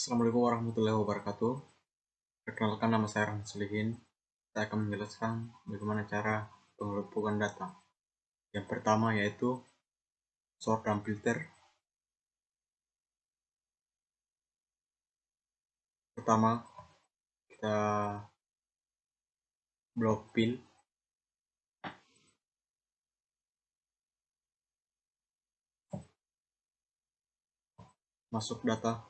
Assalamualaikum warahmatullahi wabarakatuh. Perkenalkan, nama saya Rahmat Solihin. Saya akan menjelaskan bagaimana cara pengelompokan data. Yang pertama yaitu sort dan filter. Pertama, kita blok fill. Masuk data.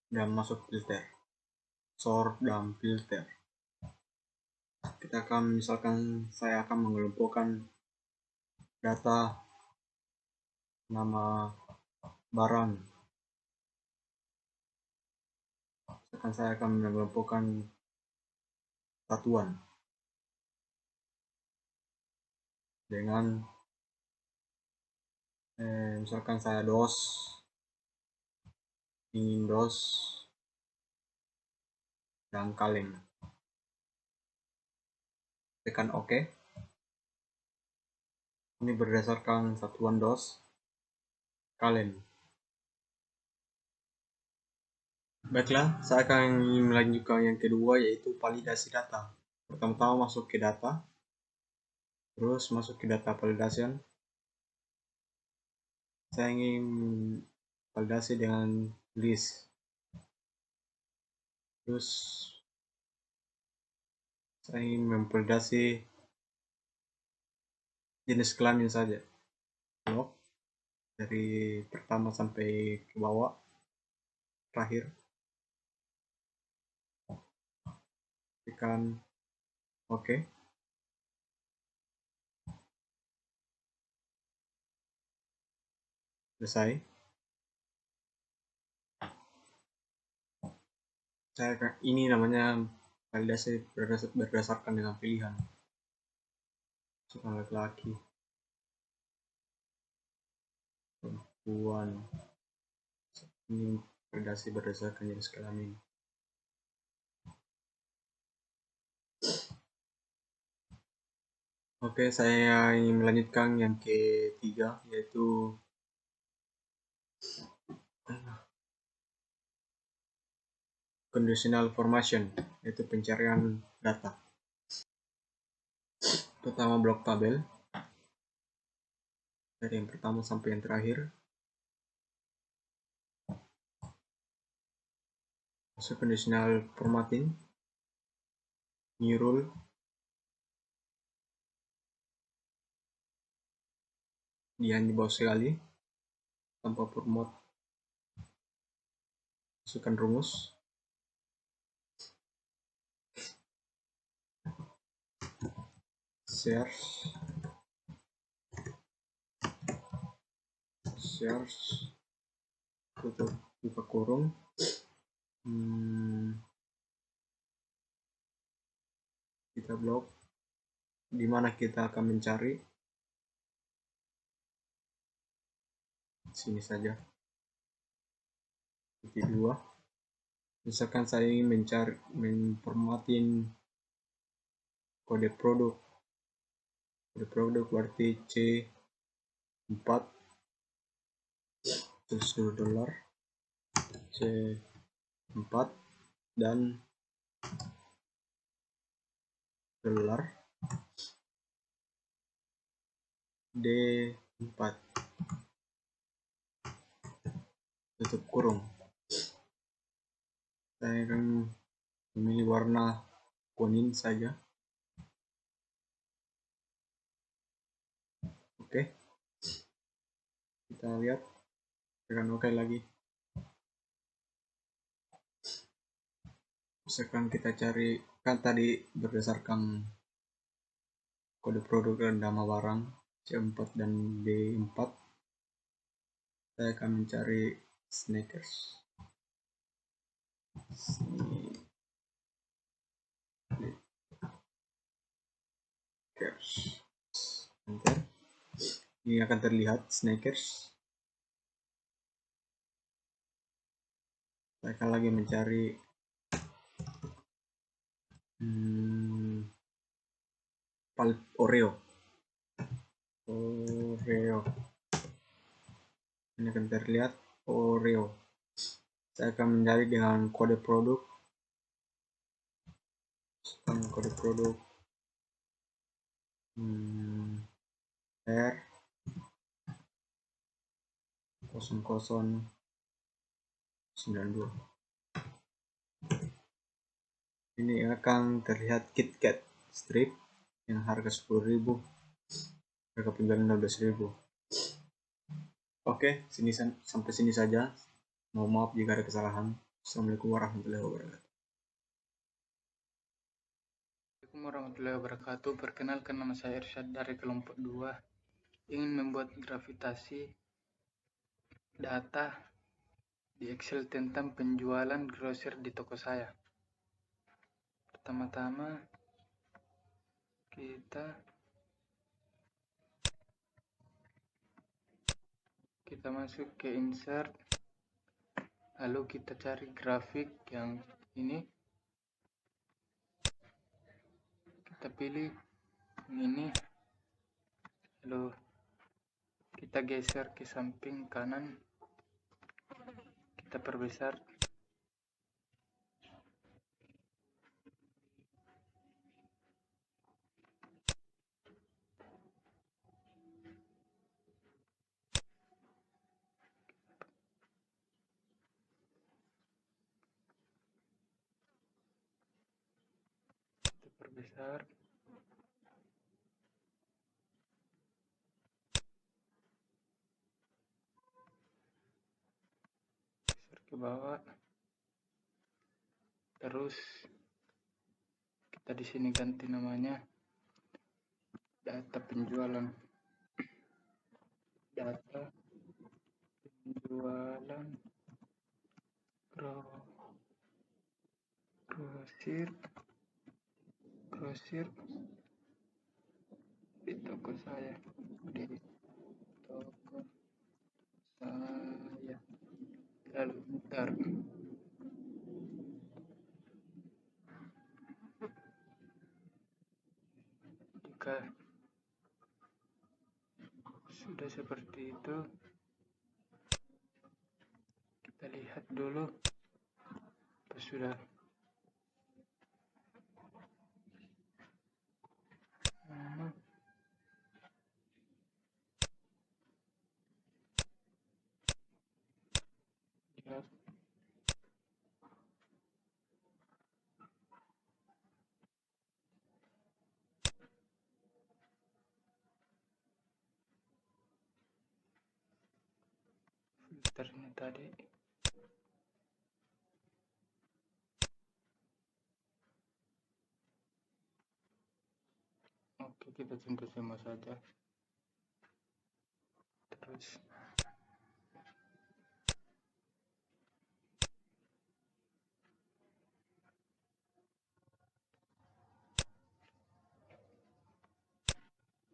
Dan masuk filter. Sort dan filter. Kita akan, misalkan saya akan mengelompokkan data nama barang. Misalkan saya akan mengelompokkan satuan dengan misalkan saya ingin dos dan kaleng. Tekan OK. Ini berdasarkan satuan dos kaleng. Baiklah, saya akan melanjutkan yang kedua, yaitu validasi data. Pertama-tama masuk ke data, terus masuk ke data validation. Saya ingin validasi dengan list, terus saya ingin memvalidasi jenis kelamin saja, blok dari pertama sampai ke bawah terakhir. Tekan OK. Selesai. Ini namanya validasi berdasarkan dengan pilihan. Suka laki-laki, perempuan. Ini validasi berdasarkan jenis kelamin. Oke, saya ingin melanjutkan yang ketiga, yaitu conditional formation, yaitu pencarian data. Pertama, blok tabel dari yang pertama sampai yang terakhir. Masuk conditional formatting, new rule, dia di bawah sekali tanpa format. Masukkan rumus, search, tutup buka kurung, kita blok di mana kita akan mencari, sini saja, titik 2. Misalkan saya ingin mencari memformatin kode produk berarti C4 terus $, C4 dan $, D4, tutup kurung. Saya akan memilih warna kuning saja. Oke, kita lihat, tekan OK lagi. Misalkan kita cari, kan tadi berdasarkan kode produk dan nama barang C4 dan D4, saya akan mencari sneakers. Enter. Ini akan terlihat sneakers. Saya akan lagi mencari Oreo. Oreo. Ini akan terlihat Oreo. Saya akan mencari dengan kode produk. Kode produk R 0092. Ini akan terlihat KitKat strip yang harga 10.000, harga penjualan 12.000. Oke, sampai sini saja. Mohon maaf jika ada kesalahan. Assalamualaikum warahmatullahi wabarakatuh. Assalamualaikum warahmatullahi wabarakatuh. Perkenalkan, nama saya Irsyad dari kelompok 2. Ingin membuat gravitasi data di Excel tentang penjualan grosir di toko saya. Pertama-tama kita masuk ke insert, lalu kita cari grafik yang ini, kita pilih ini, lalu kita geser ke samping kanan, kita perbesar. Geser ke bawah, terus kita di sini ganti namanya data penjualan grosir di toko saya, lalu ntar jika sudah seperti itu, kita lihat dulu apa sudah. Ya, filternya tadi oke, kita centang semua saja. Terus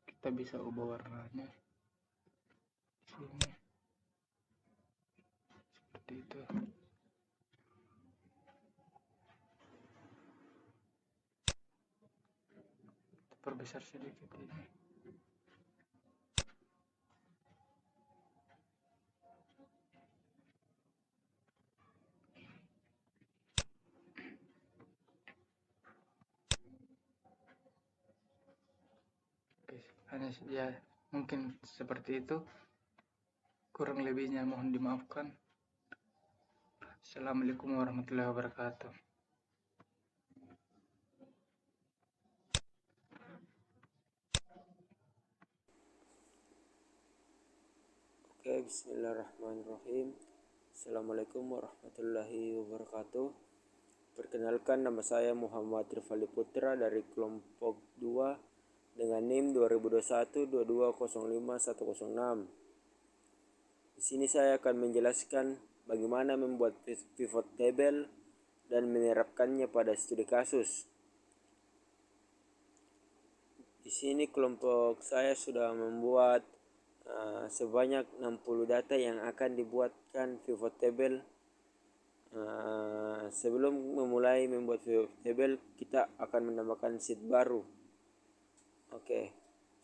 kita bisa ubah warnanya sini seperti itu. Perbesar sedikit ini. Oke, hanya ya mungkin seperti itu. Kurang lebihnya mohon dimaafkan. Assalamualaikum warahmatullahi wabarakatuh. Oke, bismillahirrahmanirrahim. Assalamualaikum warahmatullahi wabarakatuh. Perkenalkan, nama saya Muhammad Rifali Putra dari kelompok 2 dengan NIM 2021-2205-106. Di sini saya akan menjelaskan bagaimana membuat pivot table dan menerapkannya pada studi kasus. Di sini kelompok saya sudah membuat sebanyak 60 data yang akan dibuatkan pivot table. Sebelum memulai membuat pivot table, kita akan menambahkan sheet baru. Oke,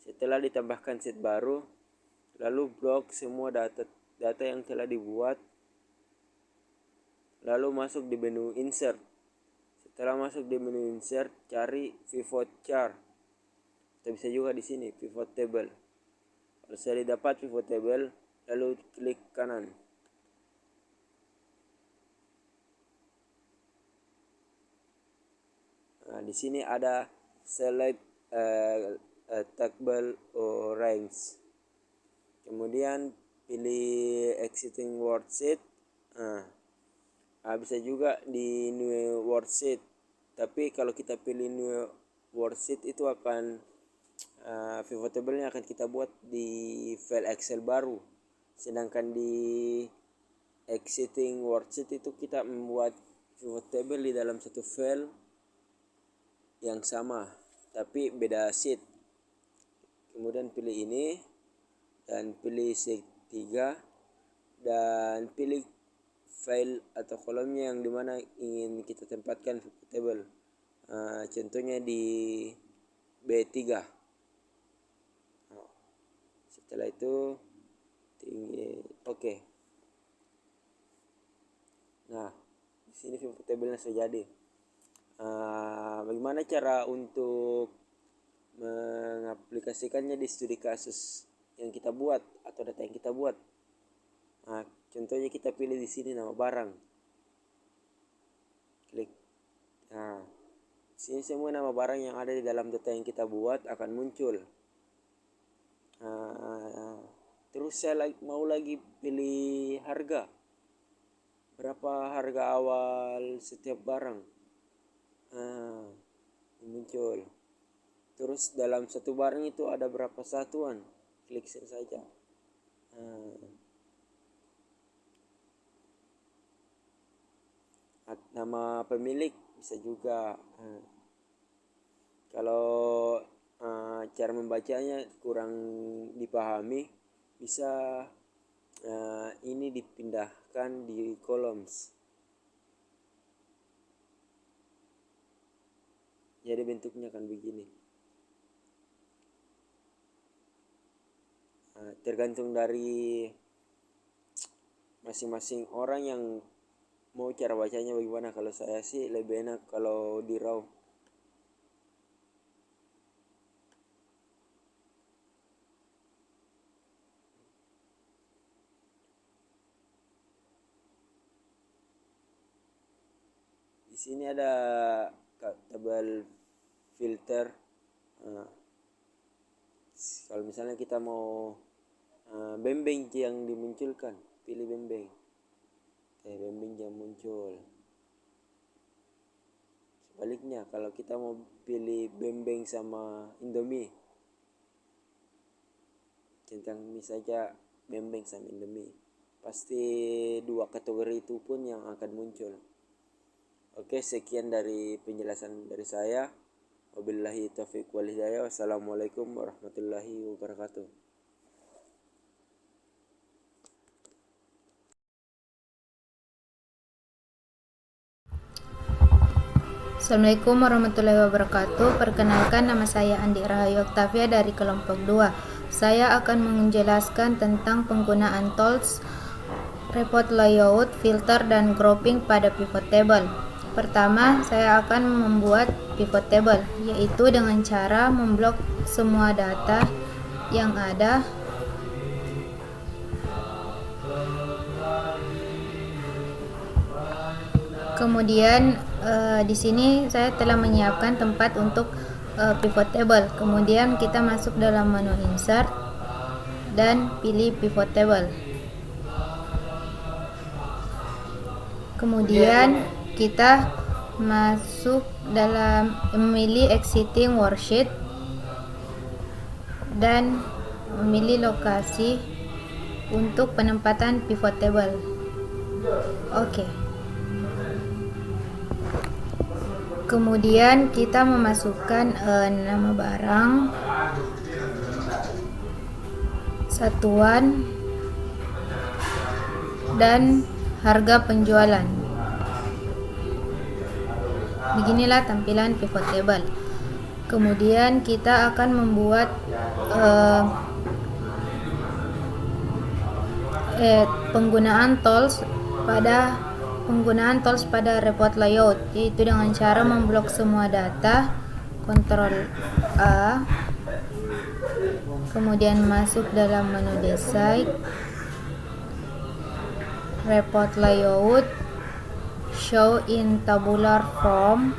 Setelah ditambahkan sheet baru, lalu blok semua data yang telah dibuat, lalu masuk di menu insert. Setelah masuk di menu insert, cari pivot chart. Kita bisa juga di sini pivot table. Kalau saya dapat pivot table, lalu klik kanan. Nah, di sini ada select table or range. Kemudian pilih exiting worksheet. Bisa juga di new worksheet. Tapi kalau kita pilih new worksheet itu akan pivot table-nya akan kita buat di file Excel baru. Sedangkan di exiting worksheet itu kita membuat pivot table di dalam satu file yang sama tapi beda sheet. Kemudian pilih ini dan pilih sheet 3 dan pilih file atau kolomnya yang dimana ingin kita tempatkan pivot table. Contohnya di B3. Setelah itu oke. Nah, di sini pivot table-nya sudah jadi. Bagaimana cara untuk mengaplikasikannya di studi kasus yang kita buat atau data yang kita buat? Contohnya kita pilih di sini nama barang. Klik. Nah, sini semua nama barang yang ada di dalam data yang kita buat akan muncul. Terus saya mau lagi pilih harga. Berapa harga awal setiap barang? Muncul. Terus dalam satu barang itu ada berapa satuan? Klik saja. Nama pemilik bisa juga. Kalau cara membacanya kurang dipahami, bisa ini dipindahkan di columns. Jadi bentuknya akan begini. Tergantung dari masing-masing orang yang mau cara bacanya bagaimana. Kalau saya sih lebih enak kalau di raw. Di sini ada tabel filter. Kalau misalnya kita mau bembeng yang dimunculkan, pilih bembeng. Bembeng yang muncul. Sebaliknya kalau kita mau pilih bembeng sama Indomie, centang ini saja bembeng sama Indomie. Pasti dua kategori itu pun yang akan muncul. Oke, sekian dari penjelasan dari saya. Wabillahi taufiq wal hidayah. Wassalamualaikum warahmatullahi wabarakatuh. Assalamualaikum warahmatullahi wabarakatuh. Perkenalkan, nama saya Andi Rahayu Oktavia dari kelompok 2. Saya akan menjelaskan tentang penggunaan tools, report layout, filter, dan grouping pada pivot table. Pertama, saya akan membuat pivot table, yaitu dengan cara memblok semua data yang ada kemudian di sini saya telah menyiapkan tempat untuk pivot table. Kemudian kita masuk dalam menu insert dan pilih pivot table. Kemudian kita masuk dalam memilih exiting worksheet dan memilih lokasi untuk penempatan pivot table. Oke. Kemudian kita memasukkan nama barang, satuan, dan harga penjualan. Beginilah tampilan pivot table. Kemudian kita akan membuat penggunaan tools pada report layout, yaitu dengan cara memblok semua data, Ctrl A, kemudian masuk dalam menu design, report layout, show in tabular form,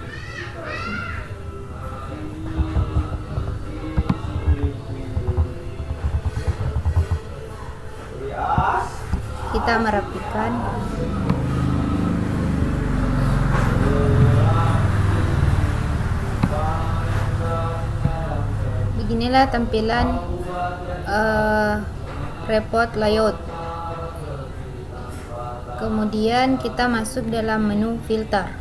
kita merapikan. Beginilah tampilan report layout. Kemudian kita masuk dalam menu filter,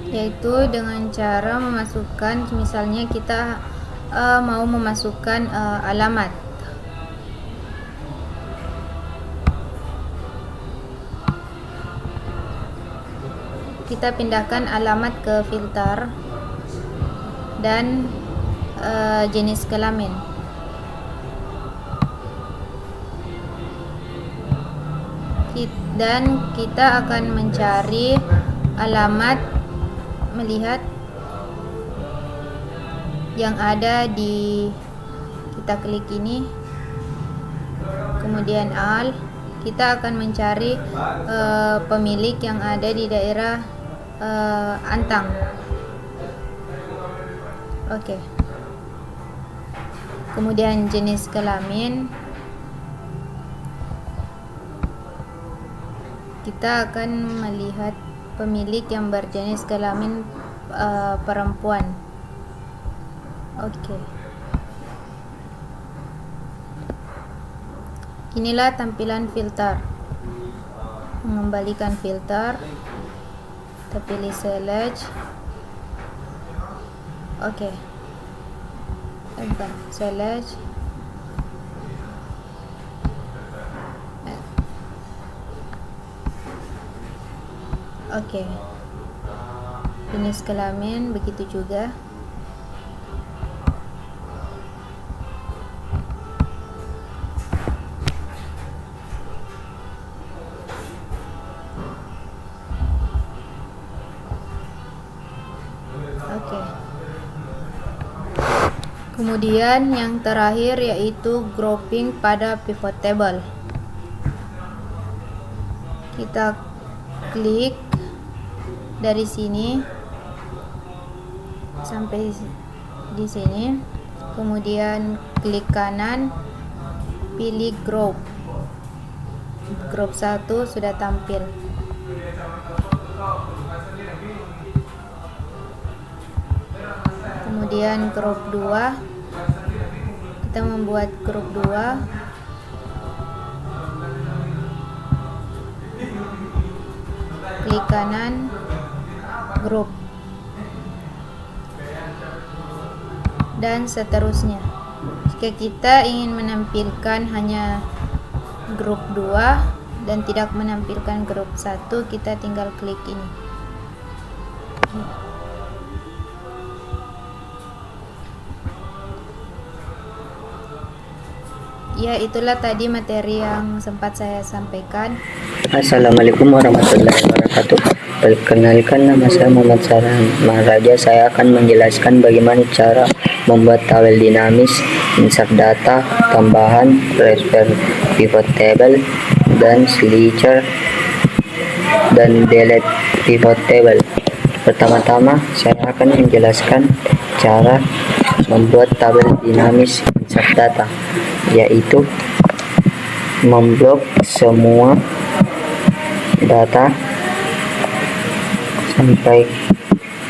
yaitu dengan cara memasukkan, misalnya kita mau memasukkan alamat. Kita pindahkan alamat ke filter dan jenis kelamin. Dan kita akan mencari alamat, melihat yang ada di, kita klik ini, kemudian all, kita akan mencari pemilik yang ada di daerah Antang. Oke. Kemudian jenis kelamin, kita akan melihat pemilik yang berjenis kelamin perempuan. Oke. Inilah tampilan filter. Mengembalikan filter, kita pilih select. Oke. Select. Oke. Jenis kelamin begitu juga. Oke. Kemudian yang terakhir yaitu grouping pada pivot table. Kita klik dari sini sampai di sini, kemudian klik kanan, pilih group. Group 1 sudah tampil. Kemudian group 2, kita membuat group 2. Klik kanan, group, dan seterusnya. Jika kita ingin menampilkan hanya grup 2 dan tidak menampilkan grup 1, kita tinggal klik ini. Ya, itulah tadi materi yang sempat saya sampaikan. Assalamualaikum warahmatullahi wabarakatuh. Perkenalkan, nama saya Muhammad Sarhan Maharaja. Saya akan menjelaskan bagaimana cara membuat tabel dinamis, insert data, tambahan, transfer pivot table, dan slicer, dan delete pivot table. Pertama-tama, saya akan menjelaskan cara membuat tabel dinamis insert data, yaitu memblok semua data sampai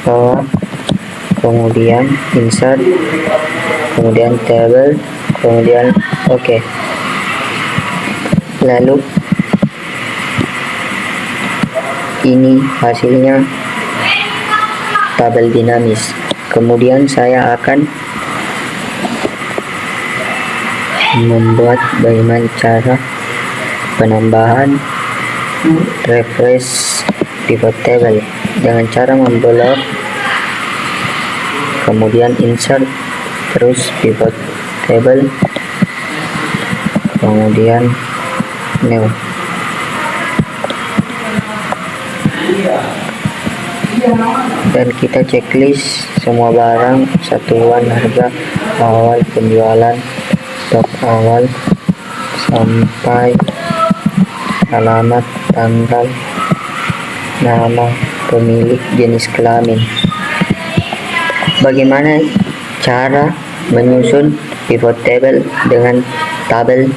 bawah, kemudian insert, kemudian table, kemudian oke. Lalu ini hasilnya tabel dinamis. Kemudian saya akan membuat bagaimana cara penambahan refresh pivot table. dengan cara memblok, kemudian insert, terus pivot table, kemudian new. Dan kita checklist semua barang, satuan harga, awal penjualan, stok awal, sampai alamat, tanggal, nama pemilik, jenis kelamin. Bagaimana cara menyusun pivot table dengan tabel?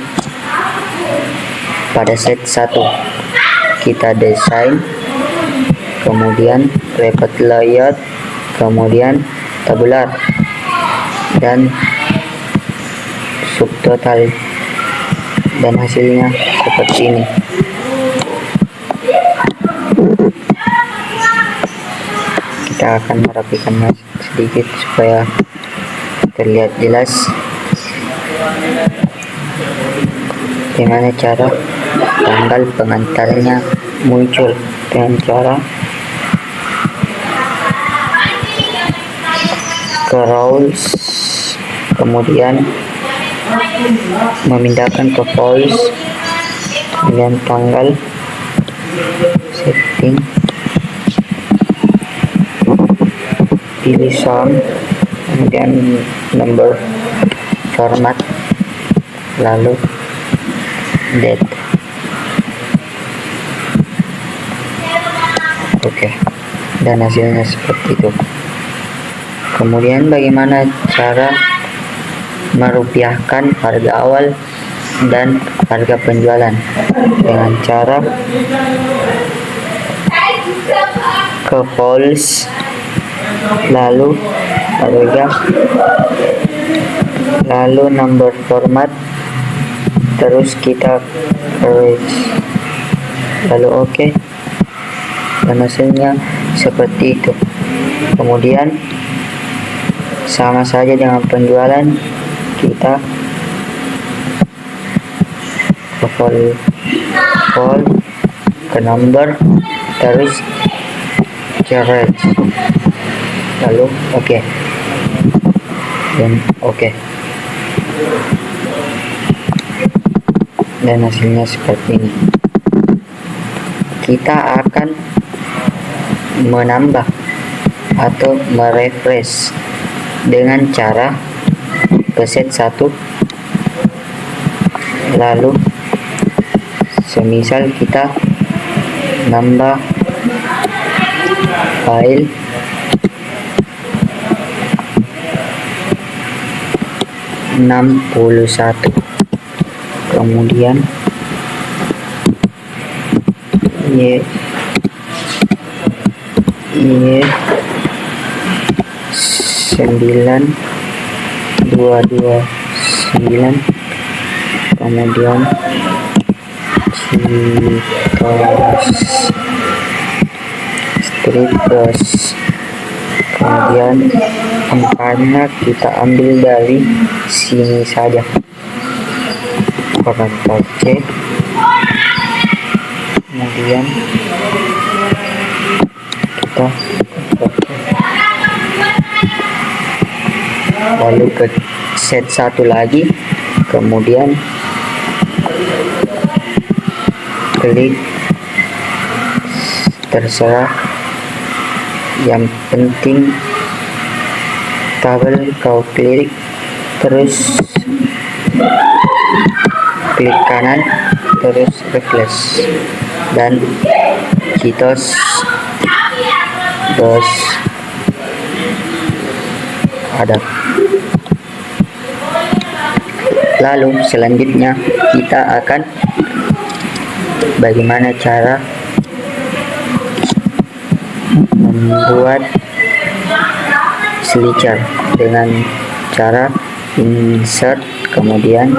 Pada set 1 kita desain, kemudian report layout, kemudian tabular dan subtotal, dan hasilnya seperti ini. Kita akan merapikan sedikit supaya terlihat jelas. Bagaimana cara tanggal pengantarnya muncul? Dengan cara scrolls, kemudian memindahkan ke voice, kemudian tanggal, setting, pilih sound, kemudian number, format, lalu date. Oke, dan hasilnya seperti itu. Kemudian bagaimana cara merupiahkan harga awal dan harga penjualan? Dengan cara ke files, lalu harga, lalu number format, terus kita lalu oke, dan hasilnya seperti itu. Kemudian sama saja dengan penjualan, kita ke file ke number, terus charge, lalu oke, dan oke, dan hasilnya seperti ini. Kita akan menambah atau merefresh dengan cara preset 1, lalu semisal kita nambah file (61), kemudian Y 9229, kemudian strippers, kemudian angkanya kita ambil dari sini saja, karakter C, kemudian kita lalu ke set 1 lagi, kemudian klik, terserah, yang penting tabel kau klik, terus klik kanan, terus refresh, dan kitos bos ada. Lalu selanjutnya kita akan bagaimana cara membuat slicer dengan cara insert, kemudian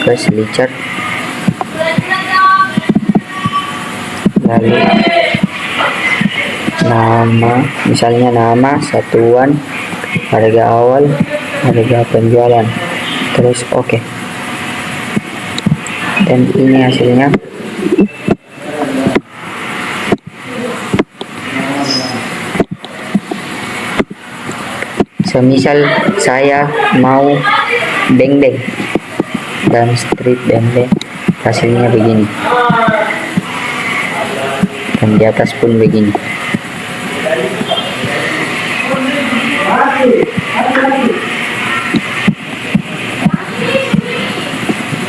ke slicer, lalu nama, misalnya nama, satuan, harga awal, harga penjualan, terus oke. Dan ini hasilnya. Semisal saya mau beng-beng dan strip beng-beng, hasilnya begini, dan di atas pun begini.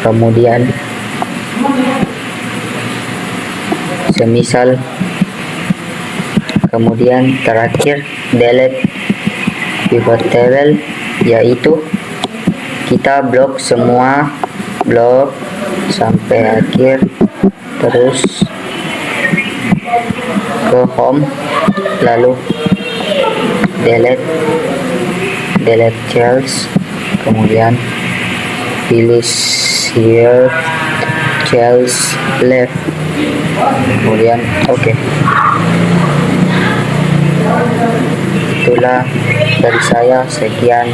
Kemudian semisal terakhir delete pivot table, yaitu kita blok semua blok sampai akhir, terus ke home, lalu delete cells, kemudian pilih here cells left, kemudian oke. Itulah dari saya, sekian.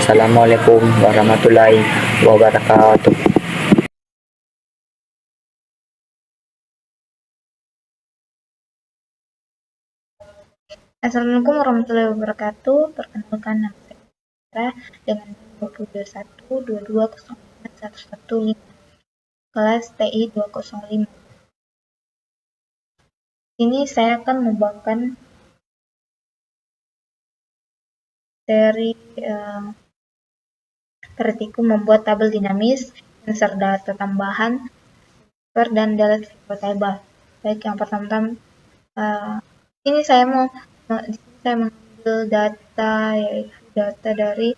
Assalamualaikum warahmatullahi wabarakatuh. Assalamualaikum warahmatullahi wabarakatuh. Perkenalkan, nama saya Sarah dengan 22122051115, kelas TI 205. Ini saya akan membawakan dari praktikum membuat tabel dinamis, insert data tambahan, dan delete pivot table. Baik, yang pertama, ini saya mengambil data, yaitu data dari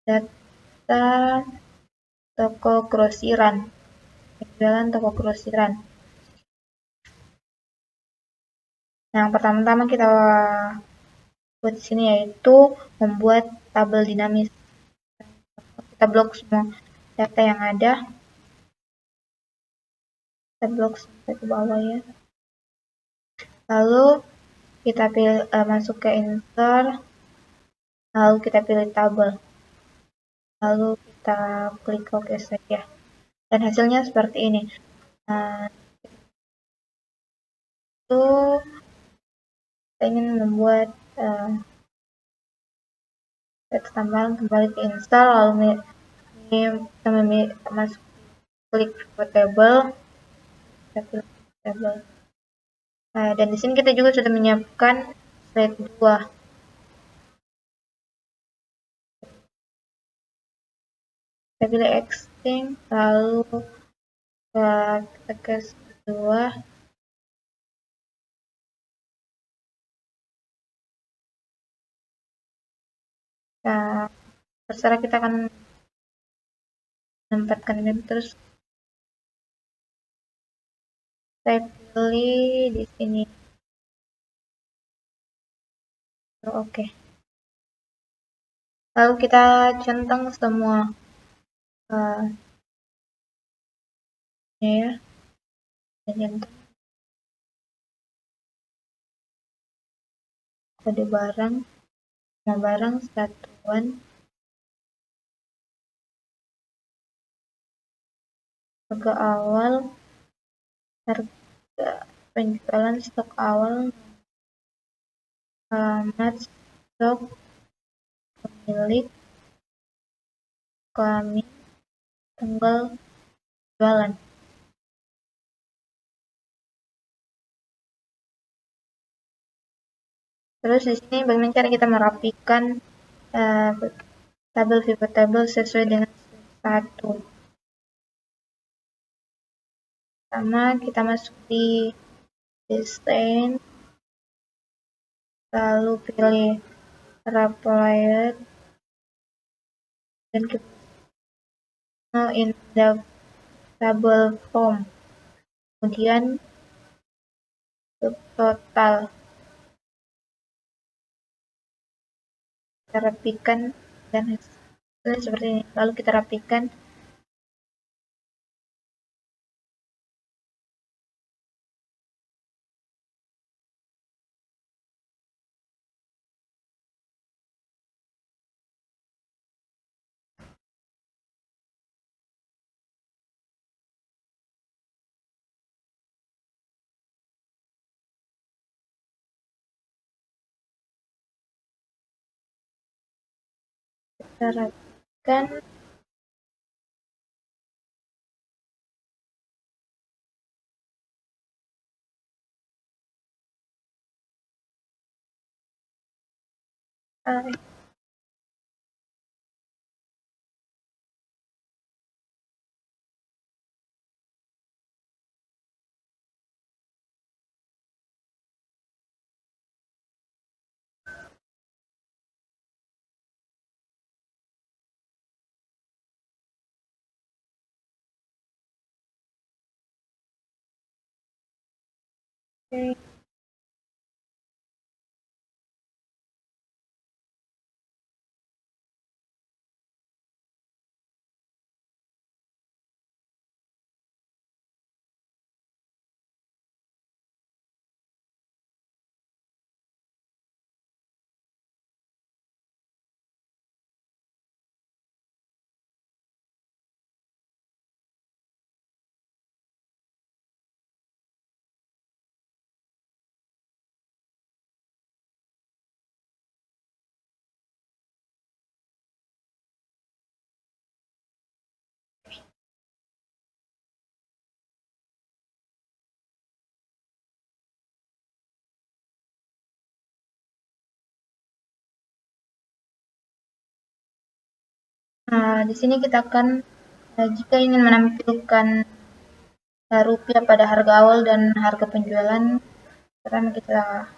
data toko grosiran, penjualan toko grosiran. Yang pertama kita buat di sini yaitu membuat tabel dinamis. Kita blok semua data yang ada, kita blok sampai ke bawah ya. Lalu kita pilih masuk ke insert, lalu kita pilih tabel, lalu kita klik OK saja, dan hasilnya seperti ini. Itu kita ingin membuat data tambahan, kembali ke install, lalu kita masuk klik pivot table, kita pilih table. Dan di sini kita juga sudah menyiapkan slide 2. Kita pilih extend, lalu kita ke slide 2. Nah, terserah kita akan menempatkan ini, terus saya pilih di sini. Oke. Lalu kita centang semua ya, centang kode barang, nama barang, satuan, harga awal, harga penjualan, stok awal, alamat stok, pemilik, kami, tanggal jualan. Terus di sini bagaimana cara kita merapikan tabel pivot table sesuai dengan satu. Pertama kita masuk di design, lalu pilih applied, dan kita in the table form, kemudian total, kita rapikan dan hasilnya seperti ini. Lalu kita rapikan Syaratkan di sini kita akan jika ingin menampilkan rupiah pada harga awal dan harga penjualan, sekarang kita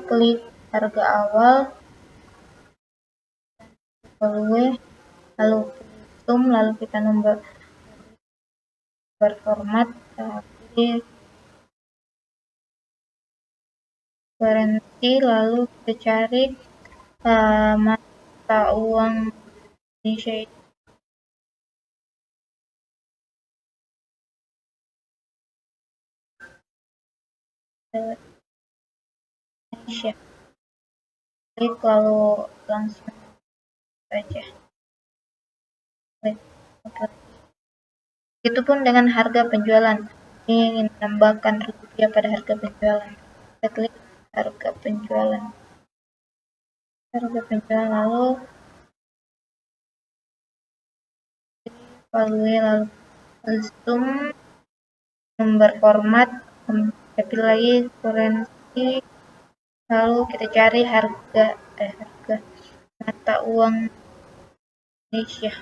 klik harga awal, lalu zoom, lalu kita nomor format, pilih currency, lalu kita cari mata uang Indonesia. Klik lalu langsung saja. Begitupun dengan harga penjualan. Ini ingin menambahkan rupiah pada harga penjualan. Kita klik harga penjualan. Lalu lalu zoom, nomor format, kita pilih lagi currency, lalu kita cari harga mata uang Indonesia.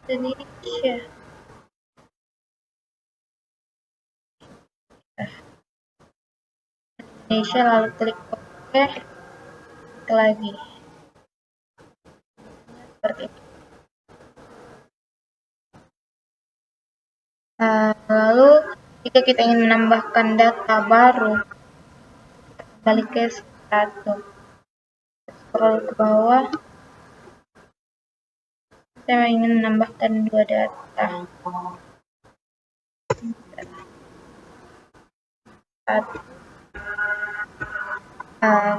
Indonesia. Lalu klik OK, lagi seperti ini. Lalu jika kita ingin menambahkan data baru, kembali ke satu, scroll ke bawah, kita ingin menambahkan 2 data.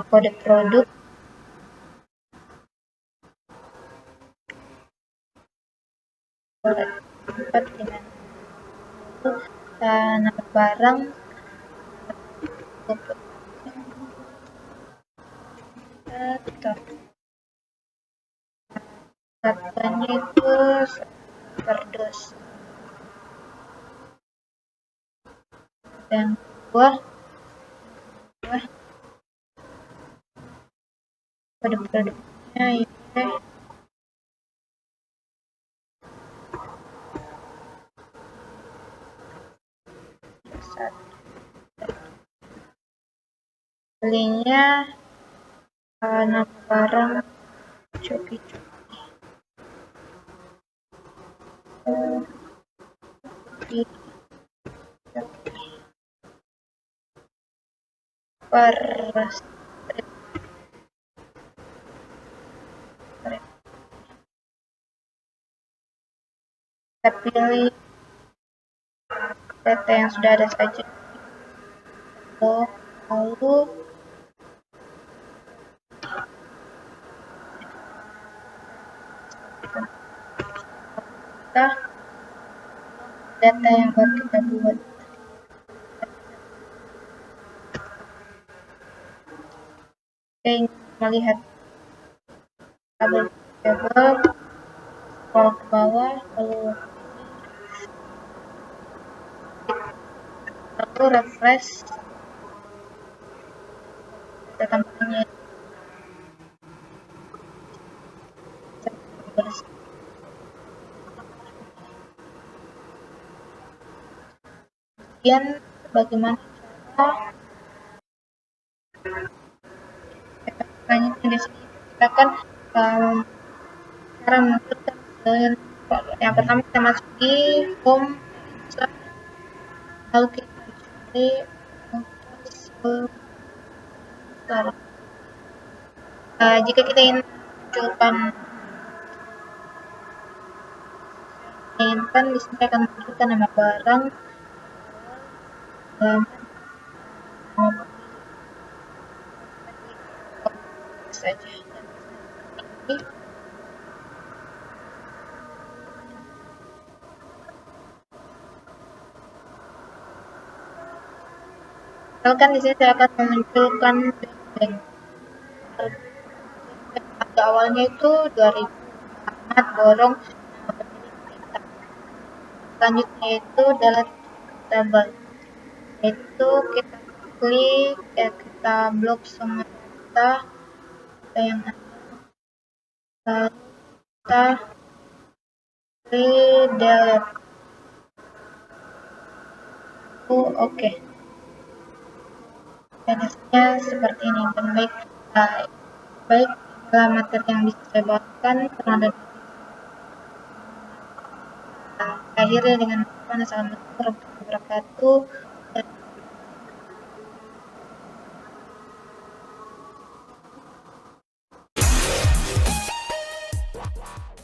Kode produk, dengan nama barang, satuannya itu perdos, dan buah pada produknya ini belinya nama barang Shopee. per kita pilih data yang sudah ada saja, lalu kita data yang baru kita buat. Oke, melihat tabel scroll ke bawah, lalu refresh kita tampilnya kemudian bagaimana selanjutnya di sini kita akan cara menentukan yang pertama kita masuk di home, lalu kita cari jika kita ingin menunjukkan di sini akan menunjukkan nama barang, saja. Misalkan di sini saya akan memunculkan bank. Pada awalnya itu 2000 Ahmad borong nama pemilik kita. Selanjutnya itu dalam tabel, itu kita klik, kita blok semua data yang ada, lalu kita klik delete. Oke. Jenisnya seperti ini. Dan baik dalam materi yang bisa saya bawakan terhadap akhirnya dengan assalamualaikum warahmatullahi wabarakatuh.